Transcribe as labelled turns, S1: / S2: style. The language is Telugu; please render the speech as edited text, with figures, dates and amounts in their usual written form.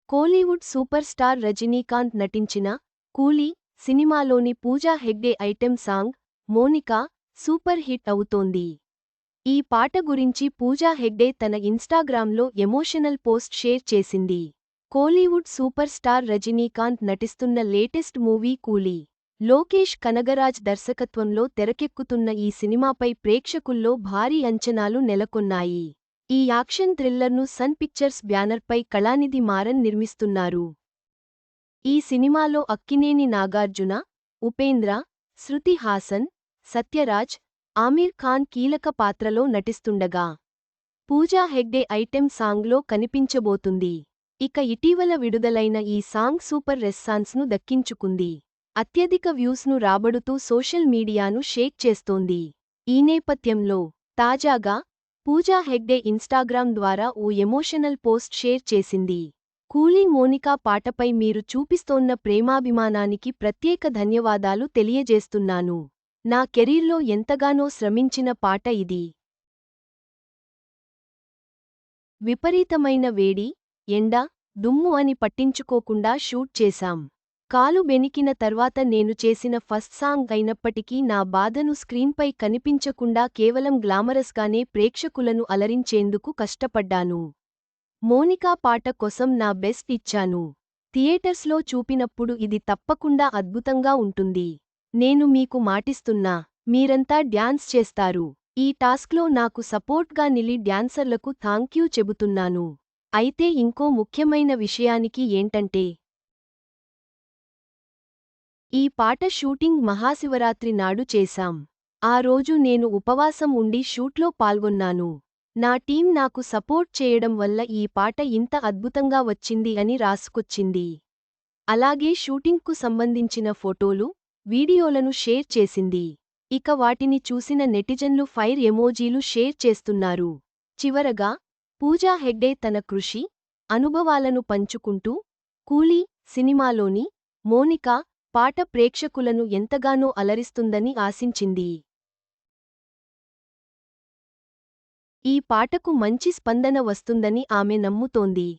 S1: కోలీవుడ్ సూపర్ స్టార్ రజనీకాంత్ నటించిన కూలీ సినిమాలోని Pooja Hegde item song Monica super hit అవుతోంది. ఈ పాట గురించి పూజా హెగ్డే తన ఇన్స్టాగ్రామ్లో ఎమోషనల్ పోస్ట్ షేర్ చేసింది. కోలీవుడ్ సూపర్ స్టార్ రజనీకాంత్ నటిస్తున్న లేటెస్ట్ మూవీ కూలీ. లోకేష్ కనగరాజ్ దర్శకత్వంలో తెరకెక్కుతున్న ఈ సినిమాపై ప్రేక్షకుల్లో భారీ అంచనాలు నెలకొన్నాయి. ఈ యాక్షన్ థ్రిల్లర్ను సన్ పిక్చర్స్ బ్యానర్పై కళానిధి మారన్ నిర్మిస్తున్నారు. ఈ సినిమాలో అక్కినేని నాగార్జున, ఉపేంద్ర, శృతి హాసన్, సత్యరాజ్, ఆమీర్ ఖాన్ కీలక పాత్రలో నటిస్తుండగా పూజా హెగ్డే ఐటెం సాంగ్లో కనిపించబోతుంది. ఇక ఇటీవల విడుదలైన ఈ సాంగ్ సూపర్ రెస్పాన్స్ను దక్కించుకుంది. అత్యధిక వ్యూస్ను రాబడుతూ సోషల్ మీడియాను షేక్ చేస్తోంది. ఈ నేపథ్యంలో తాజాగా పూజా హెగ్డే ఇన్స్టాగ్రామ్ ద్వారా ఓ ఎమోషనల్ పోస్ట్ షేర్ చేసింది. కూలీ మోనికా పాటపై మీరు చూపిస్తోన్న ప్రేమాభిమానానికి ప్రత్యేక ధన్యవాదాలు తెలియజేస్తున్నాను. నా కెరీర్లో ఎంతగానో శ్రమించిన పాట ఇది. విపరీతమైన వేడి, ఎండ, దుమ్ము అని పట్టించుకోకుండా షూట్ చేశాం. కాలు బెనికిన తర్వాత నేను చేసిన ఫస్ట్ సాంగ్ అయినప్పటికీ నా బాధను స్క్రీన్పై కనిపించకుండా కేవలం గ్లామరస్గానే ప్రేక్షకులను అలరించేందుకు కష్టపడ్డాను. మోనికా పాట కోసం నా బెస్ట్ ఇచ్చాను. థియేటర్స్లో చూపినప్పుడు ఇది తప్పకుండా అద్భుతంగా ఉంటుంది. నేను మీకు మాటిస్తున్నా, మీరంతా డ్యాన్స్ చేస్తారు. ఈ టాస్క్లో నాకు సపోర్ట్గా నిలి డ్యాన్సర్లకు థాంక్యూ చెబుతున్నాను. అయితే ఇంకో ముఖ్యమైన విషయానికి ఏంటంటే ఈ పాట షూటింగ్ మహాశివరాత్రి నాడు చేశాం. ఆ రోజు నేను ఉపవాసం ఉండి షూట్లో పాల్గొన్నాను. నా టీం నాకు సపోర్ట్ చేయడం వల్ల ఈ పాట ఇంత అద్భుతంగా వచ్చింది అని రాసుకొచ్చింది. అలాగే షూటింగ్కు సంబంధించిన ఫోటోలు, వీడియోలను షేర్ చేసింది. ఇక వాటిని చూసిన నెటిజన్లు ఫైర్ ఎమోజీలు షేర్ చేస్తున్నారు. చివరగా పూజా హెగ్డే తన కృషి, అనుభవాలను పంచుకుంటూ కూలీ సినిమాలోని మోనికా పాట ప్రేక్షకులను ఎంతగానో అలరిస్తుందని ఆశించింది. ఈ పాటకు మంచి స్పందన వస్తుందని ఆమె నమ్ముతోంది.